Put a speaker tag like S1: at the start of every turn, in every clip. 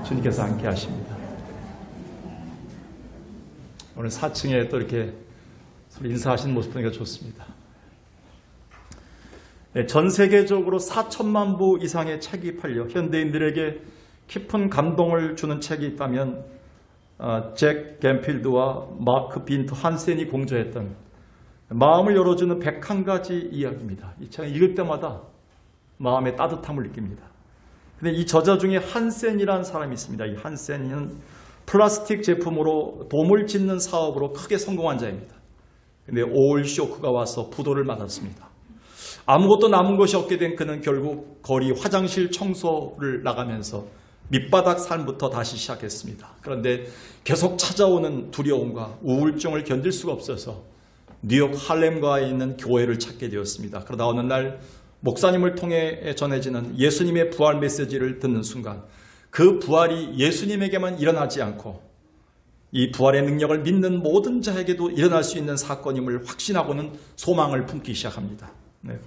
S1: 주님께서 함께 하십니다. 오늘 4층에 또 이렇게 서로 인사하시는 모습 보니까 좋습니다. 네, 전 세계적으로 4천만 부 이상의 책이 팔려 현대인들에게 깊은 감동을 주는 책이 있다면 잭 겐필드와 마크 빈트 한센이 공저했던 마음을 열어주는 101가지 이야기입니다. 이 책을 읽을 때마다 마음의 따뜻함을 느낍니다. 근데 이 저자 중에 한센이라는 사람이 있습니다. 이 한센은 플라스틱 제품으로 돔을 짓는 사업으로 크게 성공한 자입니다. 근데 오일 쇼크가 와서 부도를 맞았습니다. 아무것도 남은 것이 없게 된 그는 결국 거리 화장실 청소를 나가면서 밑바닥 삶부터 다시 시작했습니다. 그런데 계속 찾아오는 두려움과 우울증을 견딜 수가 없어서 뉴욕 할렘가에 있는 교회를 찾게 되었습니다. 그러다 어느 날 목사님을 통해 전해지는 예수님의 부활 메시지를 듣는 순간 그 부활이 예수님에게만 일어나지 않고 이 부활의 능력을 믿는 모든 자에게도 일어날 수 있는 사건임을 확신하고는 소망을 품기 시작합니다.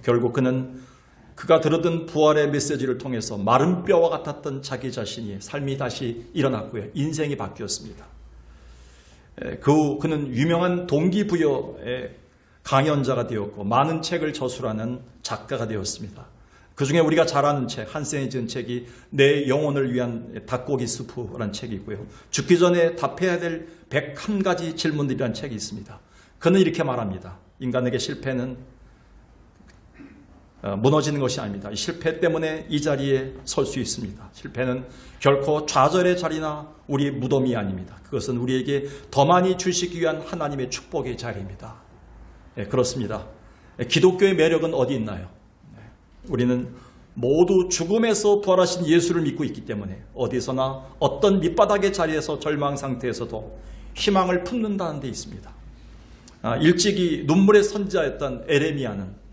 S1: 결국 그는 그가 들었던 부활의 메시지를 통해서 마른 뼈와 같았던 자기 자신이 삶이 다시 일어났고요. 인생이 바뀌었습니다. 그 후 그는 유명한 동기부여의 강연자가 되었고 많은 책을 저술하는 작가가 되었습니다. 그중에 우리가 잘 아는 책, 한센이 지은 책이 내 영혼을 위한 닭고기 스프라는 책이 있고요. 죽기 전에 답해야 될 101가지 질문들이라는 책이 있습니다. 그는 이렇게 말합니다. 인간에게 실패는 무너지는 것이 아닙니다. 실패 때문에 이 자리에 설 수 있습니다. 실패는 결코 좌절의 자리나 우리 무덤이 아닙니다. 그것은 우리에게 더 많이 주시기 위한 하나님의 축복의 자리입니다. 네, 그렇습니다. 기독교의 매력은 어디 있나요? 우리는 모두 죽음에서 부활하신 예수를 믿고 있기 때문에 어디서나 어떤 밑바닥의 자리에서 절망 상태에서도 희망을 품는다는 데 있습니다. 일찍이 눈물의 선지자였던 에레미야는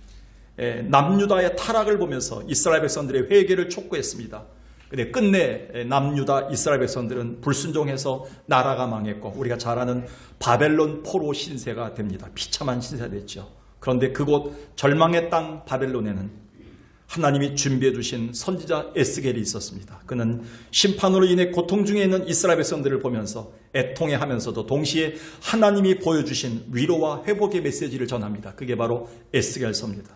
S1: 남유다의 타락을 보면서 이스라엘 백성들의 회개를 촉구했습니다. 근데 끝내 남유다 이스라엘 백성들은 불순종해서 나라가 망했고 우리가 잘 아는 바벨론 포로 신세가 됩니다. 비참한 신세가 됐죠. 그런데 그곳 절망의 땅 바벨론에는 하나님이 준비해 주신 선지자 에스겔이 있었습니다. 그는 심판으로 인해 고통 중에 있는 이스라엘 백성들을 보면서 애통해하면서도 동시에 하나님이 보여주신 위로와 회복의 메시지를 전합니다. 그게 바로 에스겔서입니다.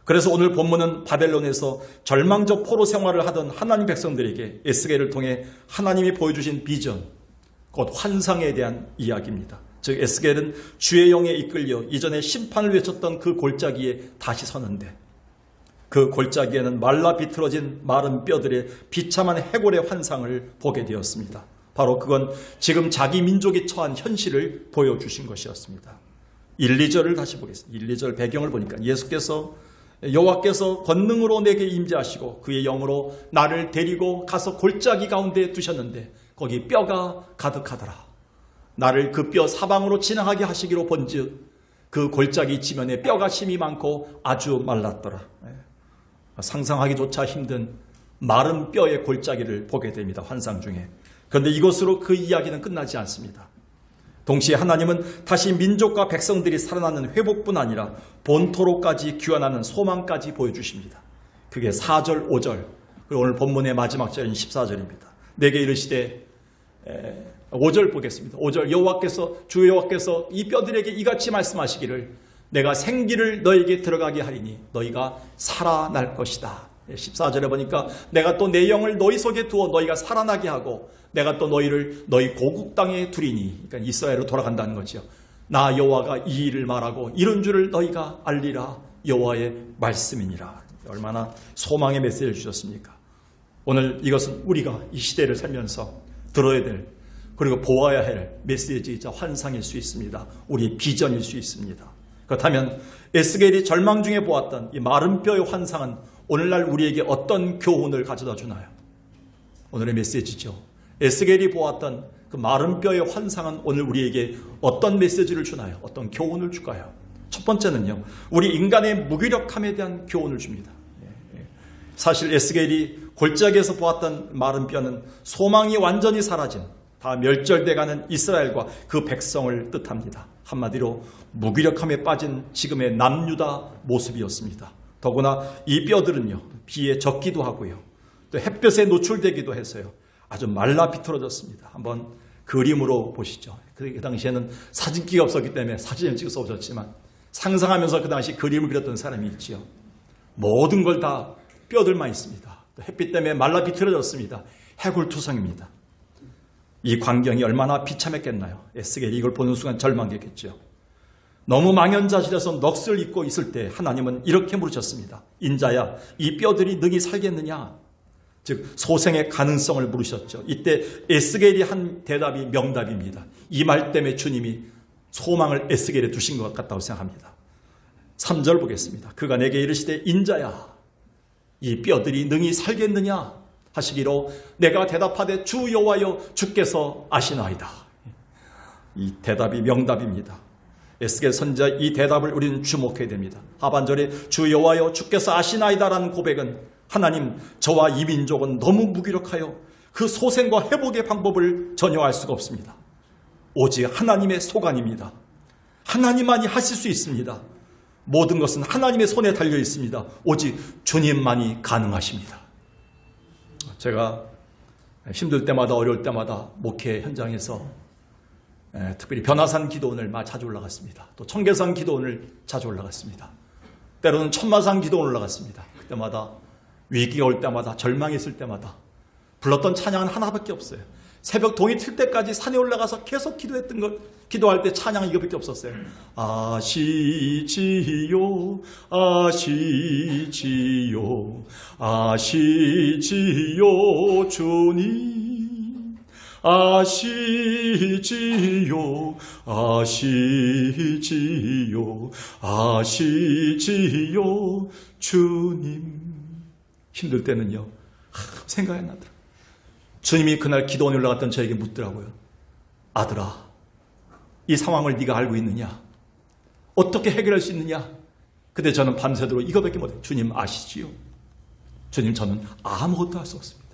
S1: 그래서 오늘 본문은 바벨론에서 절망적 포로 생활을 하던 하나님 백성들에게 에스겔을 통해 하나님이 보여주신 비전, 곧 환상에 대한 이야기입니다. 즉 에스겔은 주의 영에 이끌려 이전에 심판을 외쳤던 그 골짜기에 다시 서는데 그 골짜기에는 말라 비틀어진 마른 뼈들의 비참한 해골의 환상을 보게 되었습니다. 바로 그건 지금 자기 민족이 처한 현실을 보여주신 것이었습니다. 1, 2절을 다시 보겠습니다. 1, 2절 배경을 보니까 여호와께서 권능으로 내게 임재하시고 그의 영으로 나를 데리고 가서 골짜기 가운데 두셨는데 거기 뼈가 가득하더라. 나를 그 뼈 사방으로 지나가게 하시기로 본즉 그 골짜기 지면에 뼈가 심이 많고 아주 말랐더라. 상상하기조차 힘든 마른 뼈의 골짜기를 보게 됩니다. 환상 중에. 그런데 이것으로 그 이야기는 끝나지 않습니다. 동시에 하나님은 다시 민족과 백성들이 살아나는 회복뿐 아니라 본토로까지 귀환하는 소망까지 보여주십니다. 그게 4절, 5절, 그리고 오늘 본문의 마지막 절인 14절입니다. 내게 이르시되 5절 보겠습니다. 5절 주 여호와께서 이 뼈들에게 이같이 말씀하시기를 내가 생기를 너에게 들어가게 하리니 너희가 살아날 것이다. 14절에 보니까 내가 또 내 영을 너희 속에 두어 너희가 살아나게 하고 내가 또 너희를 너희 고국 땅에 두리니, 그러니까 이스라엘로 돌아간다는 거죠. 나 여호와가 이 일을 말하고 이런 줄을 너희가 알리라. 여호와의 말씀이니라. 얼마나 소망의 메시지를 주셨습니까? 오늘 이것은 우리가 이 시대를 살면서 들어야 될 그리고 보아야 할 메시지이자 환상일 수 있습니다. 우리의 비전일 수 있습니다. 그렇다면 에스겔이 절망 중에 보았던 이 마른 뼈의 환상은 오늘날 우리에게 어떤 교훈을 가져다 주나요? 오늘의 메시지죠. 에스겔이 보았던 그 마른 뼈의 환상은 오늘 우리에게 어떤 메시지를 주나요? 어떤 교훈을 줄까요? 첫 번째는요, 우리 인간의 무기력함에 대한 교훈을 줍니다. 사실 에스겔이 골짜기에서 보았던 마른 뼈는 소망이 완전히 사라진 다 멸절돼가는 이스라엘과 그 백성을 뜻합니다. 한마디로 무기력함에 빠진 지금의 남유다 모습이었습니다. 더구나 이 뼈들은요, 비에 젖기도 하고요, 또 햇볕에 노출되기도 해서요, 아주 말라 비틀어졌습니다. 한번 그림으로 보시죠. 그 당시에는 사진기가 없었기 때문에 사진을 찍을 수 없었지만 상상하면서 그 당시 그림을 그렸던 사람이 있지요. 모든 걸 다 뼈들만 있습니다. 또 햇빛 때문에 말라 비틀어졌습니다. 해골투성입니다. 이 광경이 얼마나 비참했겠나요. 에스겔이 이걸 보는 순간 절망했겠죠. 너무 망연자실해서 넋을 잊고 있을 때 하나님은 이렇게 물으셨습니다. 인자야, 이 뼈들이 능히 살겠느냐? 즉 소생의 가능성을 물으셨죠. 이때 에스겔이 한 대답이 명답입니다. 이 말 때문에 주님이 소망을 에스겔에 두신 것 같다고 생각합니다. 3절 보겠습니다. 그가 내게 이르시되 인자야, 이 뼈들이 능히 살겠느냐 하시기로 내가 대답하되 주 여호와여 주께서 아시나이다. 이 대답이 명답입니다. 에스겔 선지자 이 대답을 우리는 주목해야 됩니다. 하반절에 주 여호와여 주께서 아시나이다라는 고백은 하나님, 저와 이 민족은 너무 무기력하여 그 소생과 회복의 방법을 전혀 알 수가 없습니다. 오직 하나님의 소관입니다. 하나님만이 하실 수 있습니다. 모든 것은 하나님의 손에 달려 있습니다. 오직 주님만이 가능하십니다. 제가 힘들 때마다 어려울 때마다 목회 현장에서 특별히 변화산 기도원을 자주 올라갔습니다. 또 청계산 기도원을 자주 올라갔습니다. 때로는 천마산 기도원 올라갔습니다. 그때마다 위기가 올 때마다 절망했을 때마다 불렀던 찬양은 하나밖에 없어요. 새벽 동이 틀 때까지 산에 올라가서 계속 기도할 때 찬양은 이거밖에 없었어요. 아시지요, 아시지요, 아시지요, 주님. 아시지요, 아시지요, 아시지요, 주님. 힘들 때는요, 생각이 나더라고요. 주님이 그날 기도원에 올라갔던 저에게 묻더라고요. 아들아, 이 상황을 네가 알고 있느냐? 어떻게 해결할 수 있느냐? 근데 저는 밤새도록 이거밖에 못해요. 주님 아시지요? 주님, 저는 아무것도 할 수 없습니다.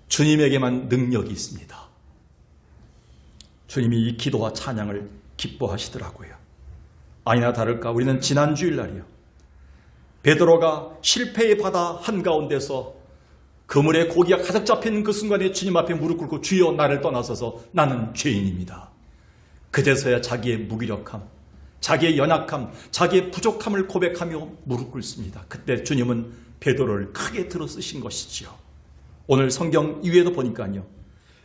S1: 주님에게만 능력이 있습니다. 주님이 이 기도와 찬양을 기뻐하시더라고요. 아니나 다를까 우리는 지난 주일날이요, 베드로가 실패의 바다 한가운데서 그물에 고기가 가득 잡힌 그 순간에 주님 앞에 무릎 꿇고 주여 나를 떠나서서 나는 죄인입니다. 그제서야 자기의 무기력함, 자기의 연약함, 자기의 부족함을 고백하며 무릎 꿇습니다. 그때 주님은 베드로를 크게 들어 쓰신 것이지요. 오늘 성경 이외에도 보니까요,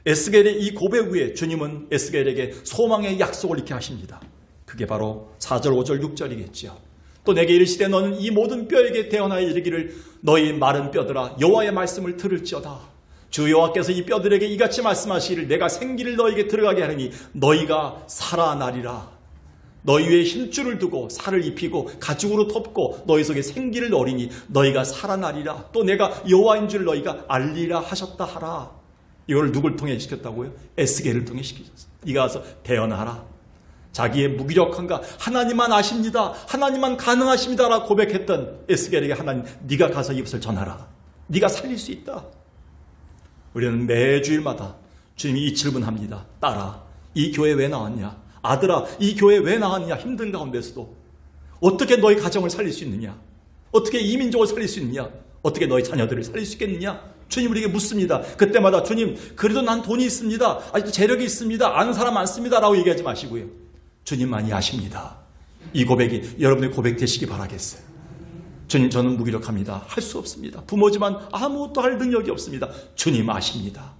S1: 에스겔의 이 고백 후에 주님은 에스겔에게 소망의 약속을 이렇게 하십니다. 그게 바로 4절, 5절, 6절이겠죠. 또 내게 이르시되 너는 이 모든 뼈에게 대언하여 이르기를 너희 마른 뼈들아 여호와의 말씀을 들을지어다. 주 여호와께서 이 뼈들에게 이같이 말씀하시기를 내가 생기를 너희에게 들어가게 하리니 너희가 살아나리라. 너희 위에 힘줄을 두고 살을 입히고 가죽으로 덮고 너희 속에 생기를 넣으리니 너희가 살아나리라. 또 내가 여호와인 줄 너희가 알리라 하셨다 하라. 이걸 누굴 통해 시켰다고요? 에스겔을 통해 시키셨어요. 네가 가서 대언하라. 자기의 무기력함과 하나님만 아십니다, 하나님만 가능하십니다 라고 고백했던 에스겔에게 하나님, 네가 가서 이것을 전하라. 네가 살릴 수 있다. 우리는 매주일마다 주님이 이 질문합니다. 딸아, 이 교회 왜 나왔냐? 아들아, 이 교회 왜 나왔냐? 힘든 가운데서도 어떻게 너희 가정을 살릴 수 있느냐? 어떻게 이 민족을 살릴 수 있느냐? 어떻게 너희 자녀들을 살릴 수 있겠느냐? 주님 우리에게 묻습니다. 그때마다 주님, 그래도 난 돈이 있습니다, 아직도 재력이 있습니다, 아는 사람 많습니다 라고 얘기하지 마시고요, 주님만이 아십니다. 이 고백이 여러분의 고백 되시기 바라겠어요. 주님, 저는 무기력합니다. 할 수 없습니다. 부모지만 아무것도 할 능력이 없습니다. 주님 아십니다.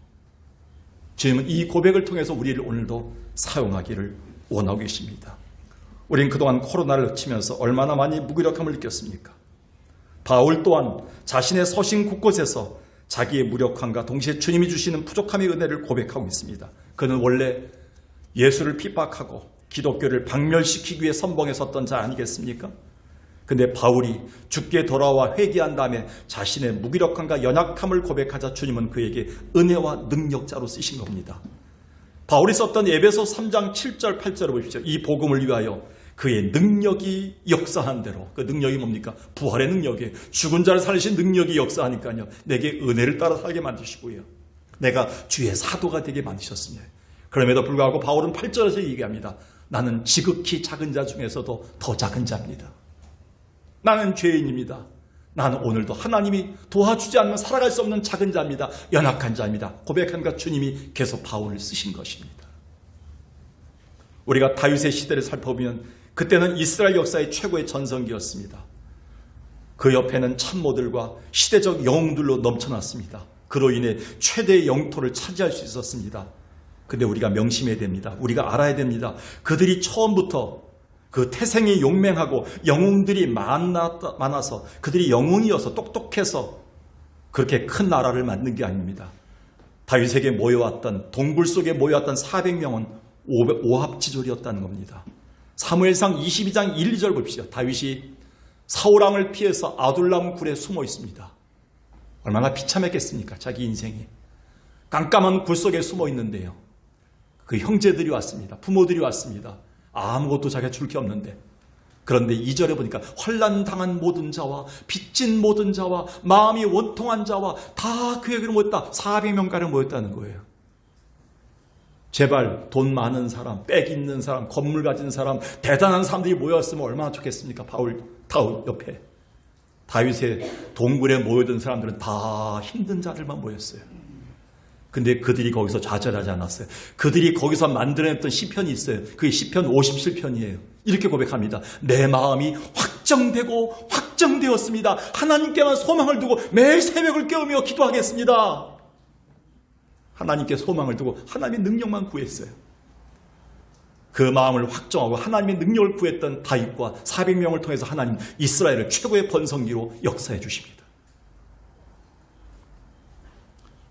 S1: 주님은 이 고백을 통해서 우리를 오늘도 사용하기를 원하고 계십니다. 우린 그동안 코로나를 치면서 얼마나 많이 무기력함을 느꼈습니까? 바울 또한 자신의 서신 곳곳에서 자기의 무력함과 동시에 주님이 주시는 부족함의 은혜를 고백하고 있습니다. 그는 원래 예수를 핍박하고 기독교를 박멸시키기 위해 선봉에 섰던 자 아니겠습니까? 근데 바울이 죽게 돌아와 회개한 다음에 자신의 무기력함과 연약함을 고백하자 주님은 그에게 은혜와 능력자로 쓰신 겁니다. 바울이 썼던 에베소 3장 7절 8절을 보십시오. 이 복음을 위하여 그의 능력이 역사한 대로, 그 능력이 뭡니까? 부활의 능력이에요. 죽은 자를 살리신 능력이 역사하니까요, 내게 은혜를 따라 살게 만드시고요, 내가 주의 사도가 되게 만드셨습니다. 그럼에도 불구하고 바울은 8절에서 얘기합니다. 나는 지극히 작은 자 중에서도 더 작은 자입니다. 나는 죄인입니다. 나는 오늘도 하나님이 도와주지 않으면 살아갈 수 없는 작은 자입니다. 연약한 자입니다. 고백한가 주님이 계속 바울을 쓰신 것입니다. 우리가 다윗의 시대를 살펴보면 그때는 이스라엘 역사의 최고의 전성기였습니다. 그 옆에는 참모들과 시대적 영웅들로 넘쳐났습니다. 그로 인해 최대의 영토를 차지할 수 있었습니다. 근데 우리가 명심해야 됩니다. 우리가 알아야 됩니다. 그들이 처음부터 그 태생이 용맹하고 영웅들이 많아서 그들이 영웅이어서 똑똑해서 그렇게 큰 나라를 만든 게 아닙니다. 다윗에게 모여왔던 동굴 속에 모여왔던 400명은 오합지졸이었다는 겁니다. 사무엘상 22장 1, 2절 봅시다. 다윗이 사울왕을 피해서 아둘람 굴에 숨어 있습니다. 얼마나 비참했겠습니까? 자기 인생이. 깜깜한 굴 속에 숨어 있는데요. 그 형제들이 왔습니다. 부모들이 왔습니다. 아무것도 자기가 줄 게 없는데. 그런데 2절에 보니까 환난당한 모든 자와 빚진 모든 자와 마음이 원통한 자와 다 그에게로 모였다. 400명가량 모였다는 거예요. 제발 돈 많은 사람, 빽 있는 사람, 건물 가진 사람, 대단한 사람들이 모였으면 얼마나 좋겠습니까? 다윗 옆에. 다윗의 동굴에 모여든 사람들은 다 힘든 자들만 모였어요. 근데 그들이 거기서 좌절하지 않았어요. 그들이 거기서 만들어냈던 시편이 있어요. 그게 시편 57편이에요. 이렇게 고백합니다. 내 마음이 확정되었습니다. 하나님께만 소망을 두고 매일 새벽을 깨우며 기도하겠습니다. 하나님께 소망을 두고 하나님의 능력만 구했어요. 그 마음을 확정하고 하나님의 능력을 구했던 다윗과 400명을 통해서 하나님 이스라엘을 최고의 번성기로 역사해 주십니다.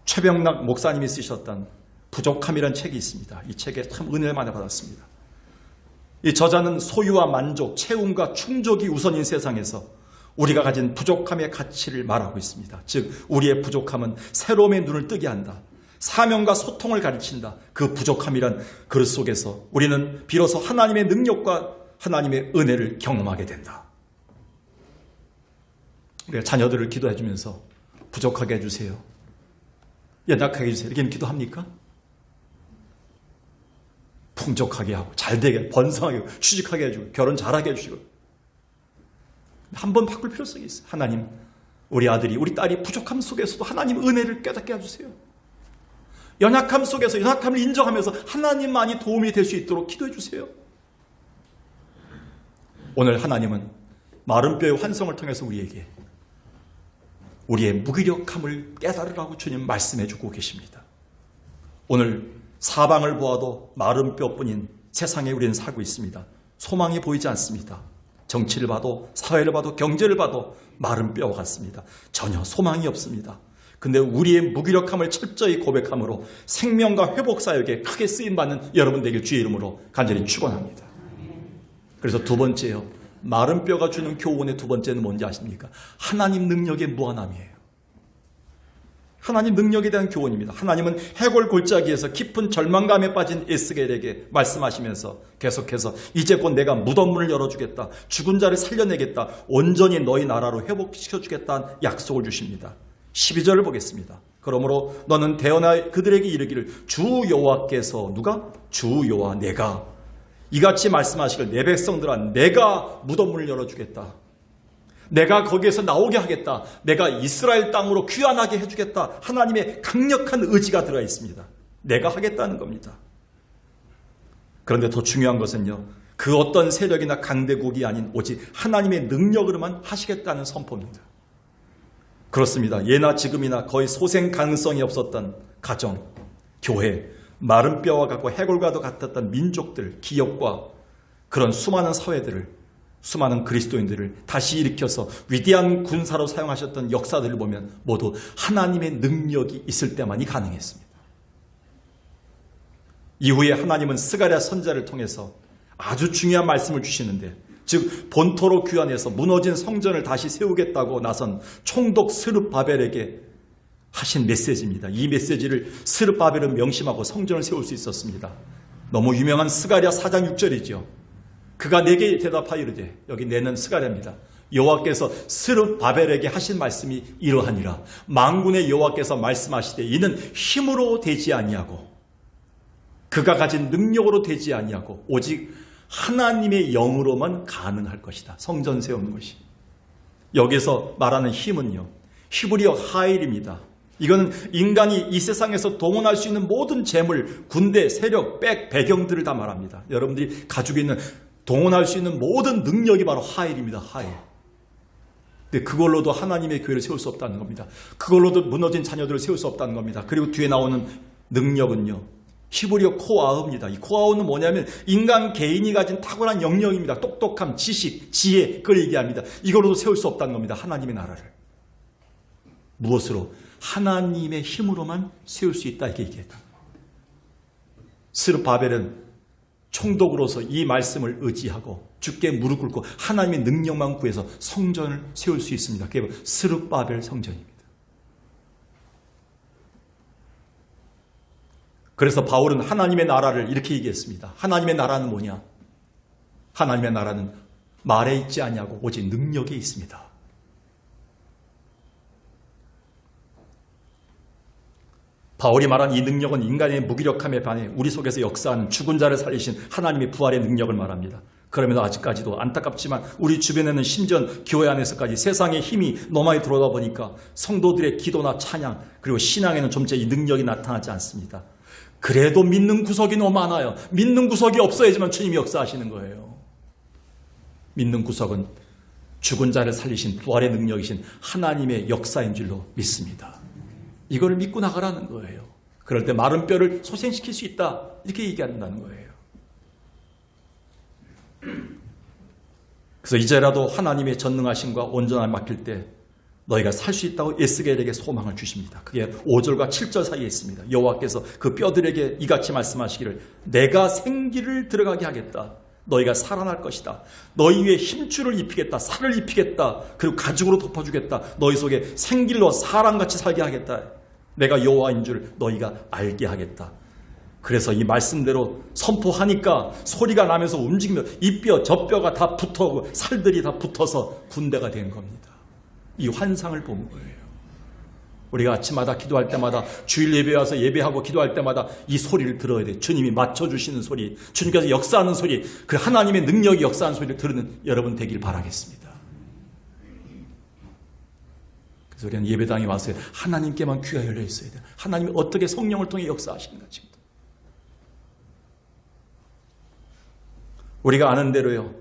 S1: 최병락 목사님이 쓰셨던 부족함이라는 책이 있습니다. 이 책에 참 은혜를 많이 받았습니다. 이 저자는 소유와 만족, 채움과 충족이 우선인 세상에서 우리가 가진 부족함의 가치를 말하고 있습니다. 즉 우리의 부족함은 새로움의 눈을 뜨게 한다. 사명과 소통을 가르친다. 그 부족함이란 그릇 속에서 우리는 비로소 하나님의 능력과 하나님의 은혜를 경험하게 된다. 우리가 자녀들을 기도해 주면서 부족하게 해주세요. 연약하게 해주세요. 이렇게 기도합니까? 풍족하게 하고 잘되게 번성하게 하고 취직하게 해주고 결혼 잘하게 해주시고 한번 바꿀 필요성이 있어요. 하나님 우리 아들이 우리 딸이 부족함 속에서도 하나님 은혜를 깨닫게 해주세요. 연약함 속에서 연약함을 인정하면서 하나님만이 도움이 될 수 있도록 기도해 주세요. 오늘 하나님은 마른 뼈의 환성을 통해서 우리에게 우리의 무기력함을 깨달으라고 주님 말씀해 주고 계십니다. 오늘 사방을 보아도 마른 뼈뿐인 세상에 우리는 살고 있습니다. 소망이 보이지 않습니다. 정치를 봐도 사회를 봐도 경제를 봐도 마른 뼈와 같습니다. 전혀 소망이 없습니다. 근데 우리의 무기력함을 철저히 고백함으로 생명과 회복 사역에 크게 쓰임받는 여러분 되길 주의 이름으로 간절히 축원합니다. 그래서 두 번째요. 마른 뼈가 주는 교훈의 두 번째는 뭔지 아십니까? 하나님 능력의 무한함이에요. 하나님 능력에 대한 교훈입니다. 하나님은 해골 골짜기에서 깊은 절망감에 빠진 에스겔에게 말씀하시면서 계속해서 이제 곧 내가 무덤문을 열어주겠다. 죽은 자를 살려내겠다. 온전히 너희 나라로 회복시켜주겠다는 약속을 주십니다. 12절을 보겠습니다. 그러므로 너는 대언하여 그들에게 이르기를 주 여호와께서 누가? 주 여호와 내가 이같이 말씀하시길 내 백성들아 내가 무덤문을 열어주겠다. 내가 거기에서 나오게 하겠다. 내가 이스라엘 땅으로 귀환하게 해주겠다. 하나님의 강력한 의지가 들어가 있습니다. 내가 하겠다는 겁니다. 그런데 더 중요한 것은요. 그 어떤 세력이나 강대국이 아닌 오직 하나님의 능력으로만 하시겠다는 선포입니다. 그렇습니다. 예나 지금이나 거의 소생 가능성이 없었던 가정, 교회, 마른 뼈와 같고 해골과도 같았던 민족들, 기업과 그런 수많은 사회들을 수많은 그리스도인들을 다시 일으켜서 위대한 군사로 사용하셨던 역사들을 보면 모두 하나님의 능력이 있을 때만이 가능했습니다. 이후에 하나님은 스가랴 선지자를 통해서 아주 중요한 말씀을 주시는데 즉 본토로 귀환해서 무너진 성전을 다시 세우겠다고 나선 총독 스룹바벨에게 하신 메시지입니다. 이 메시지를 스룹바벨은 명심하고 성전을 세울 수 있었습니다. 너무 유명한 스가랴 4장 6절이죠. 그가 내게 대답하여 이르되 여기 내는 스가랴입니다. 여호와께서 스룹바벨에게 하신 말씀이 이러하니라. 만군의 여호와께서 말씀하시되 이는 힘으로 되지 아니하고 그가 가진 능력으로 되지 아니하고 오직 하나님의 영으로만 가능할 것이다. 성전 세우는 것이. 여기서 말하는 힘은요, 히브리어 하일입니다. 이건 인간이 이 세상에서 동원할 수 있는 모든 재물, 군대, 세력, 배경들을 다 말합니다. 여러분들이 가지고 있는 동원할 수 있는 모든 능력이 바로 하일입니다. 하일. 근데 그걸로도 하나님의 교회를 세울 수 없다는 겁니다. 그걸로도 무너진 자녀들을 세울 수 없다는 겁니다. 그리고 뒤에 나오는 능력은요, 히브리어 코아우입니다. 이 코아우는 뭐냐면 인간 개인이 가진 탁월한 영역입니다. 똑똑함, 지식, 지혜, 그걸 얘기합니다. 이걸로도 세울 수 없다는 겁니다. 하나님의 나라를. 무엇으로? 하나님의 힘으로만 세울 수 있다, 이렇게 얘기했다. 스룹바벨은 총독으로서 이 말씀을 의지하고 주께 무릎 꿇고 하나님의 능력만 구해서 성전을 세울 수 있습니다. 그게 스룹바벨 성전입니다. 그래서 바울은 하나님의 나라를 이렇게 얘기했습니다. 하나님의 나라는 뭐냐? 하나님의 나라는 말에 있지 아니하고 오직 능력에 있습니다. 바울이 말한 이 능력은 인간의 무기력함에 반해 우리 속에서 역사하는 죽은 자를 살리신 하나님의 부활의 능력을 말합니다. 그러면서 아직까지도 안타깝지만 우리 주변에는 심지어 교회 안에서까지 세상의 힘이 너무 많이 들어오다 보니까 성도들의 기도나 찬양 그리고 신앙에는 좀째 이 능력이 나타나지 않습니다. 그래도 믿는 구석이 너무 많아요. 믿는 구석이 없어야지만 주님이 역사하시는 거예요. 믿는 구석은 죽은 자를 살리신 부활의 능력이신 하나님의 역사인 줄로 믿습니다. 이걸 믿고 나가라는 거예요. 그럴 때 마른 뼈를 소생시킬 수 있다, 이렇게 얘기한다는 거예요. 그래서 이제라도 하나님의 전능하심과 온전함을 맡길 때 너희가 살 수 있다고 에스겔에게 소망을 주십니다. 그게 5절과 7절 사이에 있습니다. 여호와께서 그 뼈들에게 이같이 말씀하시기를 내가 생기를 들어가게 하겠다. 너희가 살아날 것이다. 너희 위에 힘줄을 입히겠다. 살을 입히겠다. 그리고 가죽으로 덮어주겠다. 너희 속에 생길로 사람같이 살게 하겠다. 내가 여호와인 줄 너희가 알게 하겠다. 그래서 이 말씀대로 선포하니까 소리가 나면서 움직이며 이 뼈, 저 뼈가 다 붙어고 살들이 다 붙어서 군대가 된 겁니다. 이 환상을 본 거예요. 우리가 아침마다 기도할 때마다 주일 예배 와서 예배하고 기도할 때마다 이 소리를 들어야 돼요. 주님이 맞춰주시는 소리, 주님께서 역사하는 소리, 그 하나님의 능력이 역사하는 소리를 들으는 여러분 되길 바라겠습니다. 그래서 우리는 예배당에 와서 하나님께만 귀가 열려 있어야 돼요. 하나님이 어떻게 성령을 통해 역사하시는가 지금. 우리가 아는 대로요.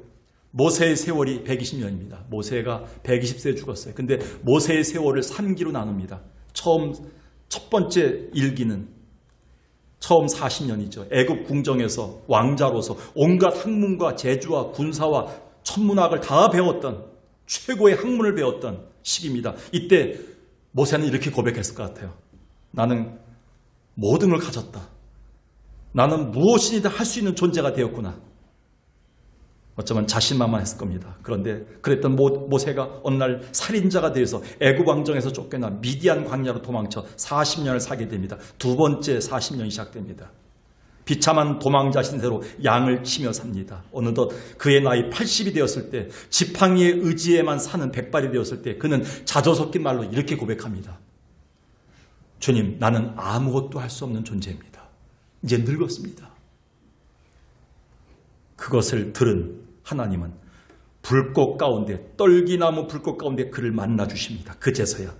S1: 모세의 세월이 120년입니다. 모세가 120세에 죽었어요. 근데 모세의 세월을 3기로 나눕니다. 첫 번째 일기는 처음 40년이죠. 애굽 궁정에서 왕자로서 온갖 학문과 재주와 군사와 천문학을 다 배웠던 최고의 학문을 배웠던 시기입니다. 이때 모세는 이렇게 고백했을 것 같아요. 나는 모든 걸 가졌다. 나는 무엇이든 할 수 있는 존재가 되었구나. 어쩌면 자신만만했을 겁니다. 그런데 그랬던 모세가 어느 날 살인자가 되어서 애굽 왕정에서 쫓겨나 미디안 광야로 도망쳐 40년을 살게 됩니다. 두 번째 40년이 시작됩니다. 비참한 도망자 신세로 양을 치며 삽니다. 어느덧 그의 나이 80이 되었을 때 지팡이의 의지에만 사는 백발이 되었을 때 그는 자조 섞인 말로 이렇게 고백합니다. 주님, 나는 아무것도 할 수 없는 존재입니다. 이제 늙었습니다. 그것을 들은 하나님은 불꽃 가운데, 떨기나무 불꽃 가운데 그를 만나 주십니다. 그제서야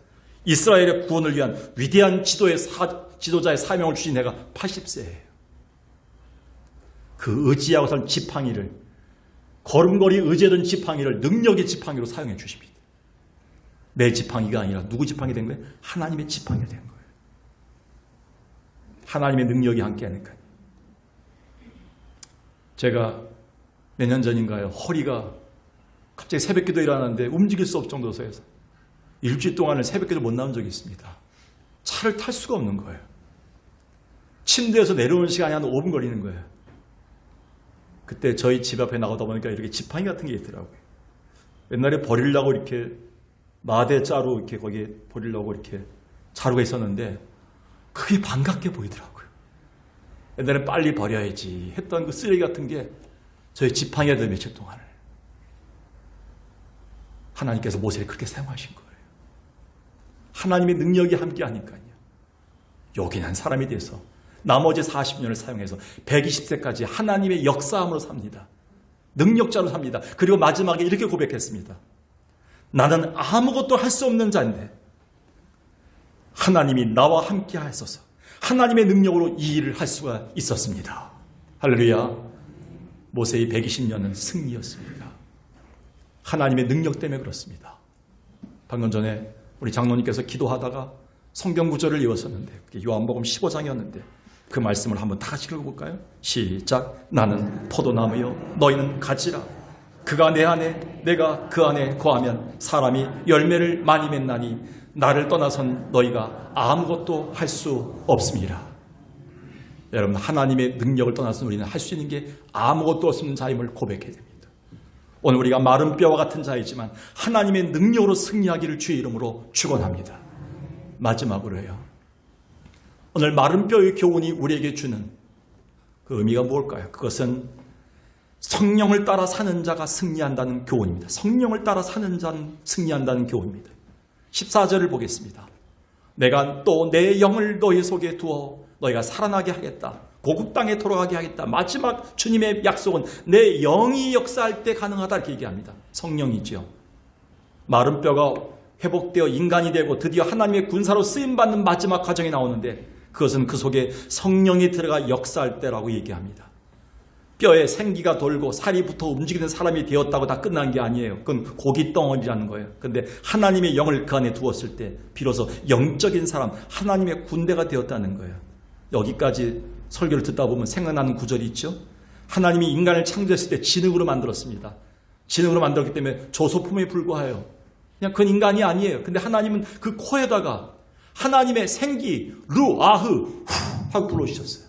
S1: 이스라엘의 구원을 위한 위대한 지도자의 사명을 주신 내가 80세예요. 그 의지하고 산 지팡이를, 걸음걸이 의지하던 지팡이를 능력의 지팡이로 사용해 주십니다. 내 지팡이가 아니라 누구 지팡이 된 거예요? 하나님의 지팡이가 된 거예요. 하나님의 능력이 함께하니까요. 제가 몇 년 전인가요? 허리가 갑자기 새벽기도 일어났는데 움직일 수 없을 정도로 해서 일주일 동안을 새벽기도 못 나온 적이 있습니다. 차를 탈 수가 없는 거예요. 침대에서 내려오는 시간이 한 5분 걸리는 거예요. 그때 저희 집 앞에 나가다 보니까 이렇게 지팡이 같은 게 있더라고요. 옛날에 버리려고 이렇게 마대자루 이렇게 거기에 버리려고 이렇게 자루가 있었는데 그게 반갑게 보이더라고요. 옛날에 빨리 버려야지 했던 그 쓰레기 같은 게 저희 지팡이가 된 며칠 동안을 하나님께서 모세를 그렇게 사용하신 거예요. 하나님의 능력이 함께하니까요. 요긴한 사람이 돼서 나머지 40년을 사용해서 120세까지 하나님의 역사함으로 삽니다. 능력자로 삽니다. 그리고 마지막에 이렇게 고백했습니다. 나는 아무것도 할 수 없는 자인데 하나님이 나와 함께 하셔서 하나님의 능력으로 이 일을 할 수가 있었습니다. 할렐루야. 모세의 120년은 승리였습니다. 하나님의 능력 때문에 그렇습니다. 방금 전에 우리 장로님께서 기도하다가 성경 구절을 읽었었는데 그게 요한복음 15장이었는데 그 말씀을 한번 다 같이 읽어볼까요? 시작. 나는 포도나무여 너희는 가지라. 그가 내 안에 내가 그 안에 거하면 사람이 열매를 많이 맺나니 나를 떠나선 너희가 아무것도 할 수 없습니다. 여러분, 하나님의 능력을 떠나서 우리는 할 수 있는 게 아무것도 없는 자임을 고백해야 됩니다. 오늘 우리가 마른 뼈와 같은 자이지만 하나님의 능력으로 승리하기를 주의 이름으로 축원합니다. 마지막으로요. 오늘 마른 뼈의 교훈이 우리에게 주는 그 의미가 무엇일까요? 그것은 성령을 따라 사는 자가 승리한다는 교훈입니다. 성령을 따라 사는 자는 승리한다는 교훈입니다. 14절을 보겠습니다. 내가 또 내 영을 너희 속에 두어 너희가 살아나게 하겠다. 고국 땅에 돌아가게 하겠다. 마지막 주님의 약속은 내 영이 역사할 때 가능하다 이렇게 얘기합니다. 성령이죠. 마른 뼈가 회복되어 인간이 되고 드디어 하나님의 군사로 쓰임받는 마지막 과정이 나오는데 그것은 그 속에 성령이 들어가 역사할 때라고 얘기합니다. 뼈에 생기가 돌고 살이 붙어 움직이는 사람이 되었다고 다 끝난 게 아니에요. 그건 고기 덩어리라는 거예요. 그런데 하나님의 영을 그 안에 두었을 때 비로소 영적인 사람, 하나님의 군대가 되었다는 거예요. 여기까지 설교를 듣다 보면 생각나는 구절이 있죠. 하나님이 인간을 창조했을 때 진흙으로 만들었습니다. 진흙으로 만들었기 때문에 조소품에 불과해요. 그냥 그건 인간이 아니에요. 근데 하나님은 그 코에다가 하나님의 생기, 루아흐 후 하고 불러주셨어요.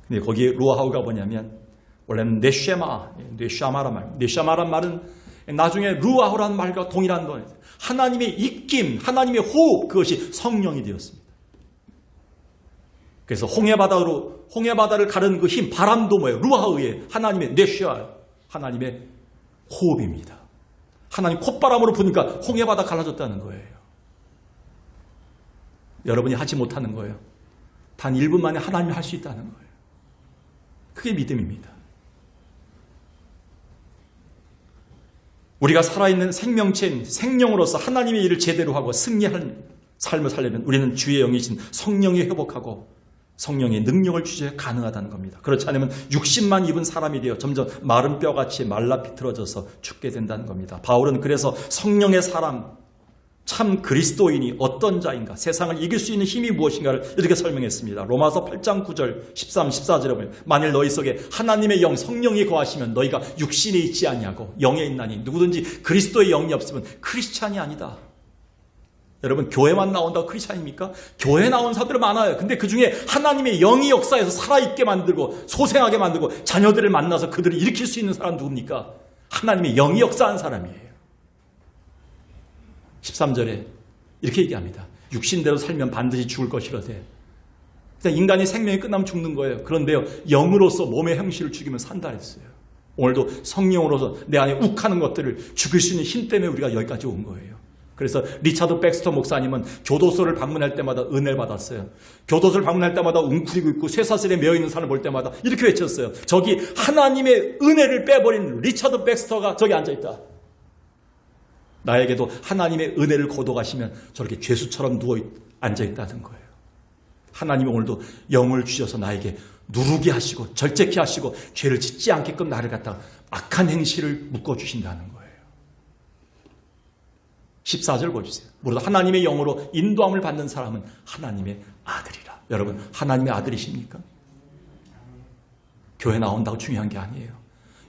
S1: 근데 거기에 루아하우가 뭐냐면 원래는 뇌샤마란 말. 뇌샤마란 말은 나중에 루아하우라는 말과 동일한 거예요. 하나님의 입김, 하나님의 호흡, 그것이 성령이 되었습니다. 그래서 홍해바다를 가르는 그 힘, 바람도 뭐예요? 루아하우의 하나님의 뇌샤, 하나님의 호흡입니다. 하나님 콧바람으로 부니까 홍해바다 갈라졌다는 거예요. 여러분이 하지 못하는 거예요. 단 1분 만에 하나님이 할 수 있다는 거예요. 그게 믿음입니다. 우리가 살아있는 생명체인 생명으로서 하나님의 일을 제대로 하고 승리하는 삶을 살려면 우리는 주의 영이신 성령이 회복하고 성령의 능력을 주셔야 가능하다는 겁니다. 그렇지 않으면 육신만 입은 사람이 되어 점점 마른 뼈같이 말라 비틀어져서 죽게 된다는 겁니다. 바울은 그래서 성령의 사람, 참 그리스도인이 어떤 자인가, 세상을 이길 수 있는 힘이 무엇인가를 이렇게 설명했습니다. 로마서 8장 9절 13, 14절에 보면 만일 너희 속에 하나님의 영 성령이 거하시면 너희가 육신에 있지 아니하고 영에 있나니 누구든지 그리스도의 영이 없으면 크리스찬이 아니다. 여러분, 교회만 나온다고 크리스찬입니까? 교회 나온 사람들 많아요. 근데 그 중에 하나님의 영이 역사해서 살아있게 만들고 소생하게 만들고 자녀들을 만나서 그들을 일으킬 수 있는 사람 누굽니까? 하나님의 영이 역사한 사람이에요. 13절에 이렇게 얘기합니다. 육신대로 살면 반드시 죽을 것이라되. 인간이 생명이 끝나면 죽는 거예요. 그런데요, 영으로서 몸의 형식을 죽이면 산다 했어요. 오늘도 성령으로서 내 안에 욱하는 것들을 죽일 수 있는 힘 때문에 우리가 여기까지 온 거예요. 그래서 리차드 백스터 목사님은 교도소를 방문할 때마다 은혜를 받았어요. 교도소를 방문할 때마다 웅크리고 있고 쇠사슬에 매어있는 사람을 볼 때마다 이렇게 외쳤어요. 저기 하나님의 은혜를 빼버린 리차드 백스터가 저기 앉아있다. 나에게도 하나님의 은혜를 거둬가시면 저렇게 죄수처럼 누워 앉아있다는 거예요. 하나님이 오늘도 영을 주셔서 나에게 누르게 하시고 절제케 하시고 죄를 짓지 않게끔 나를 갖다가 악한 행실을 묶어주신다는 거예요. 14절 보여주세요. 무릇 하나님의 영으로 인도함을 받는 사람은 하나님의 아들이라. 여러분, 하나님의 아들이십니까? 교회 나온다고 중요한 게 아니에요.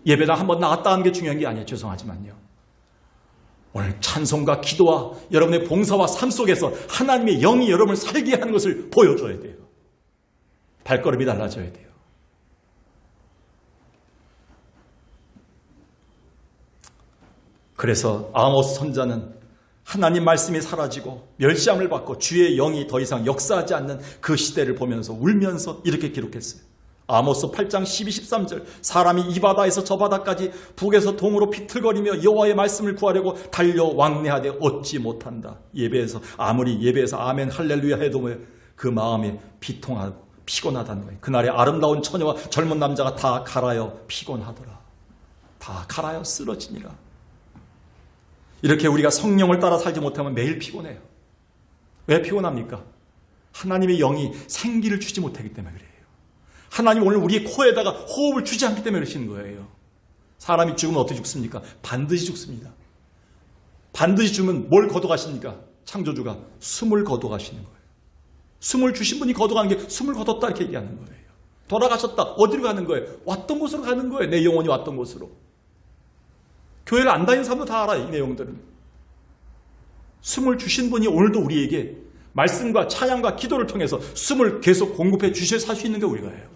S1: 예배당 한번 나갔다 하는 게 중요한 게 아니에요. 죄송하지만요. 오늘 찬송과 기도와 여러분의 봉사와 삶 속에서 하나님의 영이 여러분을 살게 하는 것을 보여줘야 돼요. 발걸음이 달라져야 돼요. 그래서 아모스 선자는 하나님 말씀이 사라지고 멸시함을 받고 주의 영이 더 이상 역사하지 않는 그 시대를 보면서 울면서 이렇게 기록했어요. 아모스 8장 12, 13절 사람이 이 바다에서 저 바다까지 북에서 동으로 비틀거리며 여호와의 말씀을 구하려고 달려 왕래하되 얻지 못한다. 예배에서 아무리 예배에서 아멘 할렐루야 해도 그 마음이 비통하고 피곤하다는 거예요. 그날의 아름다운 처녀와 젊은 남자가 다 갈아여 피곤하더라. 다 갈아여 쓰러지니라. 이렇게 우리가 성령을 따라 살지 못하면 매일 피곤해요. 왜 피곤합니까? 하나님의 영이 생기를 주지 못하기 때문에 그래요. 하나님 오늘 우리의 코에다가 호흡을 주지 않기 때문에 그러시는 거예요. 사람이 죽으면 어떻게 죽습니까? 반드시 죽습니다. 반드시 죽으면 뭘 거둬가십니까? 창조주가 숨을 거둬가시는 거예요. 숨을 주신 분이 거둬가는 게 숨을 거뒀다 이렇게 얘기하는 거예요. 돌아가셨다. 어디로 가는 거예요? 왔던 곳으로 가는 거예요. 내 영혼이 왔던 곳으로. 교회를 안 다니는 사람도 다 알아요. 이 내용들은. 숨을 주신 분이 오늘도 우리에게 말씀과 찬양과 기도를 통해서 숨을 계속 공급해 주셔서 살 수 있는 게 우리가예요.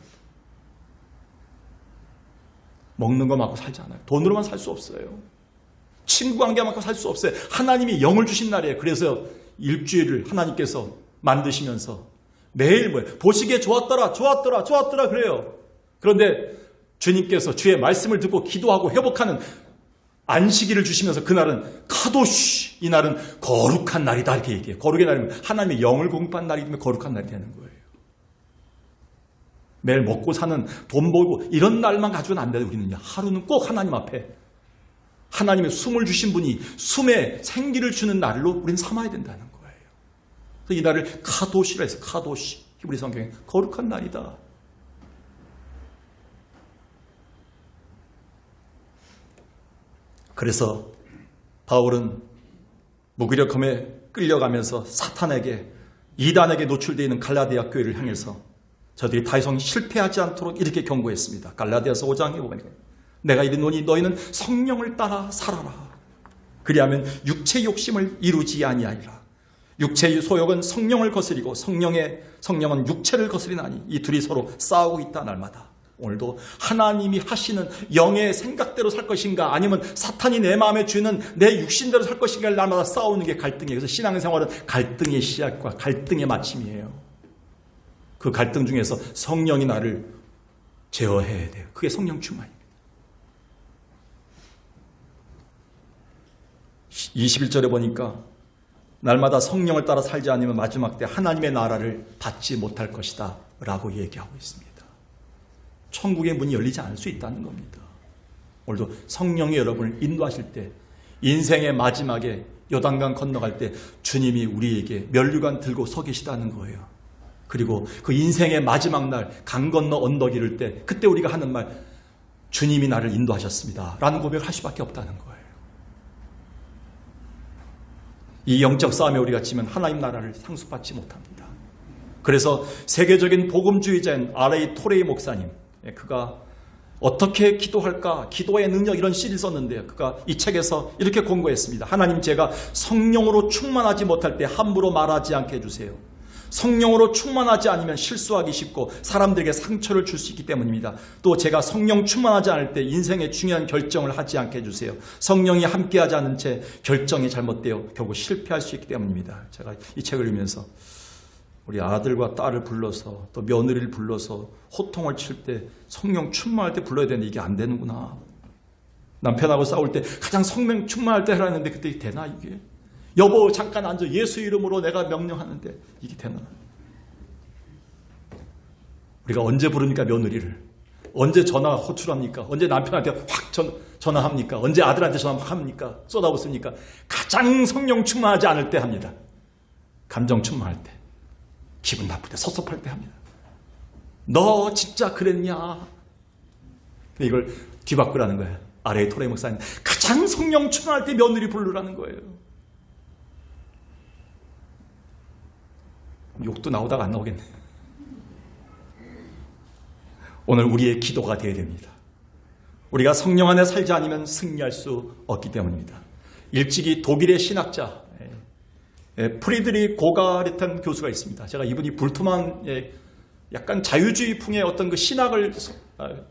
S1: 먹는 거 맞고 살지 않아요. 돈으로만 살 수 없어요. 친구 관계 맞고 살 수 없어요. 하나님이 영을 주신 날이에요. 그래서 일주일을 하나님께서 만드시면서 매일 보시기에 좋았더라 그래요. 그런데 주님께서 주의 말씀을 듣고 기도하고 회복하는 안식일을 주시면서 그날은 카도시, 이 날은 거룩한 날이다 이렇게 얘기해요. 거룩의 날이면 하나님의 영을 공급한 날이기 때문에 거룩한 날이 되는 거예요. 매일 먹고 사는, 돈 벌고 이런 날만 가지고는 안 돼요. 우리는요. 하루는 꼭 하나님 앞에 하나님의 숨을 주신 분이 숨에 생기를 주는 날로 우리는 삼아야 된다는 거예요. 그래서 이 날을 카도시라 해서 카도시, 히브리 성경에 거룩한 날이다. 그래서 바울은 무기력함에 끌려가면서 사탄에게, 이단에게 노출되어 있는 갈라디아 교회를 향해서 저들이 더 이상 실패하지 않도록 이렇게 경고했습니다. 갈라디아서 5장에 보면 내가 이르노니 너희는 성령을 따라 살아라. 그리하면 육체의 욕심을 이루지 아니하리라. 육체의 소욕은 성령을 거스리고 성령은 육체를 거스리나니 이 둘이 서로 싸우고 있다 날마다. 오늘도 하나님이 하시는 영의 생각대로 살 것인가 아니면 사탄이 내 마음에 주는 내 육신대로 살 것인가를 날마다 싸우는 게 갈등이에요. 그래서 신앙생활은 갈등의 시작과 갈등의 마침이에요. 그 갈등 중에서 성령이 나를 제어해야 돼요. 그게 성령 충만입니다. 21절에 보니까 날마다 성령을 따라 살지 않으면 마지막 때 하나님의 나라를 받지 못할 것이다 라고 얘기하고 있습니다. 천국의 문이 열리지 않을 수 있다는 겁니다. 오늘도 성령이 여러분을 인도하실 때, 인생의 마지막에 요단강 건너갈 때 주님이 우리에게 면류관 들고 서 계시다는 거예요. 그리고 그 인생의 마지막 날 강 건너 언덕 이를 때 그때 우리가 하는 말, 주님이 나를 인도하셨습니다 라는 고백을 할 수밖에 없다는 거예요. 이 영적 싸움에 우리가 지면 하나님 나라를 상속받지 못합니다. 그래서 세계적인 복음주의자인 R.A. 토레이 목사님, 그가 어떻게 기도할까, 기도의 능력 이런 시를 썼는데요. 그가 이 책에서 이렇게 권고했습니다. 하나님, 제가 성령으로 충만하지 못할 때 함부로 말하지 않게 해주세요. 성령으로 충만하지 않으면 실수하기 쉽고 사람들에게 상처를 줄 수 있기 때문입니다. 또 제가 성령 충만하지 않을 때 인생의 중요한 결정을 하지 않게 해주세요. 성령이 함께하지 않은 채 결정이 잘못되어 결국 실패할 수 있기 때문입니다. 제가 이 책을 읽으면서 우리 아들과 딸을 불러서 또 며느리를 불러서 호통을 칠 때 성령 충만할 때 불러야 되는데 이게 안 되는구나. 남편하고 싸울 때 가장 성령 충만할 때 하라 했는데 그때 되나 이게? 여보 잠깐 앉아, 예수 이름으로 내가 명령하는데 이게 되나? 우리가 언제 부릅니까 며느리를? 언제 전화 호출합니까? 언제 남편한테 확 전화합니까? 언제 아들한테 전화합니까? 쏟아붓습니까? 가장 성령 충만하지 않을 때 합니다. 감정 충만할 때, 기분 나쁠 때, 섭섭할 때 합니다. 너 진짜 그랬냐? 이걸 뒤바꾸라는 거예요. R.A. 토레이 목사님, 가장 성령 충만할 때 며느리 부르라는 거예요. 욕도 나오다가 안 나오겠네. 오늘 우리의 기도가 되어야 됩니다. 우리가 성령 안에 살지 않으면 승리할 수 없기 때문입니다. 일찍이 독일의 신학자 프리드리 고가르탄 교수가 있습니다. 제가 이분이 불투만 약간 자유주의 풍의 어떤 그 신학을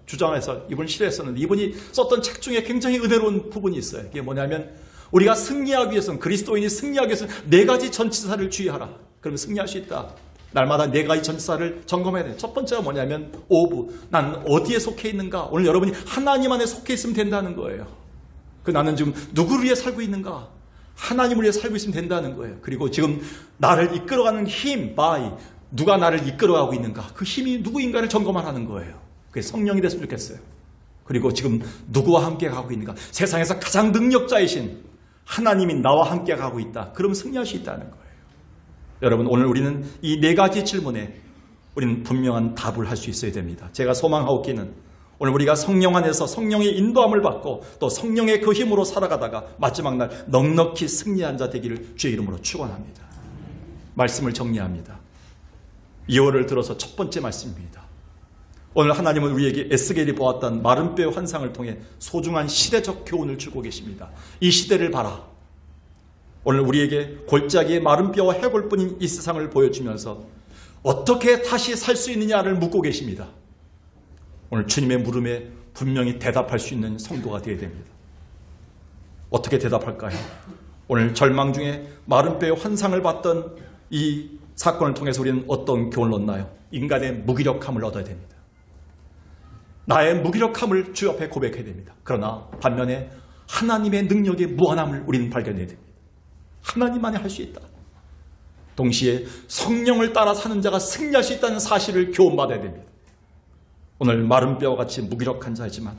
S1: 주장해서 이분을 싫어했었는데, 이분이 썼던 책 중에 굉장히 은혜로운 부분이 있어요. 이게 뭐냐면, 우리가 승리하기 위해서는, 그리스도인이 승리하기 위해서는 4가지 전치사를 주의하라. 그러면 승리할 수 있다. 날마다 4가지 전치사를 점검해야 돼. 첫 번째가 뭐냐면 오브, 난 어디에 속해 있는가. 오늘 여러분이 하나님 안에 속해 있으면 된다는 거예요. 나는 지금 누구를 위해 살고 있는가. 하나님을 위해 살고 있으면 된다는 거예요. 그리고 지금 나를 이끌어가는 힘, 바이, 누가 나를 이끌어가고 있는가, 그 힘이 누구인가를 점검하는 거예요. 그게 성령이 됐으면 좋겠어요. 그리고 지금 누구와 함께 가고 있는가, 세상에서 가장 능력자이신 하나님이 나와 함께 가고 있다. 그럼 승리할 수 있다는 거예요. 여러분, 오늘 우리는 이 네 가지 질문에 우리는 분명한 답을 할 수 있어야 됩니다. 제가 소망하옵기는 오늘 우리가 성령 안에서 성령의 인도함을 받고 또 성령의 그 힘으로 살아가다가 마지막 날 넉넉히 승리한 자 되기를 주의 이름으로 축원합니다. 말씀을 정리합니다. 2월을 들어서 첫 번째 말씀입니다. 오늘 하나님은 우리에게 에스겔이 보았던 마른 뼈의 환상을 통해 소중한 시대적 교훈을 주고 계십니다. 이 시대를 봐라. 오늘 우리에게 골짜기의 마른 뼈와 해골뿐인 이 세상을 보여주면서 어떻게 다시 살 수 있느냐를 묻고 계십니다. 오늘 주님의 물음에 분명히 대답할 수 있는 성도가 되어야 됩니다. 어떻게 대답할까요? 오늘 절망 중에 마른 뼈의 환상을 봤던 이 사건을 통해서 우리는 어떤 교훈을 얻나요? 인간의 무기력함을 얻어야 됩니다. 나의 무기력함을 주 앞에 고백해야 됩니다. 그러나 반면에 하나님의 능력의 무한함을 우리는 발견해야 됩니다. 하나님만이 할 수 있다. 동시에 성령을 따라 사는 자가 승리할 수 있다는 사실을 교훈받아야 됩니다. 오늘 마른 뼈와 같이 무기력한 자이지만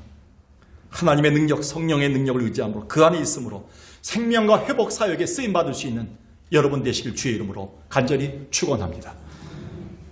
S1: 하나님의 능력, 성령의 능력을 의지함으로 그 안에 있으므로 생명과 회복 사역에 쓰임받을 수 있는 여러분 되시길 주의 이름으로 간절히 축원합니다.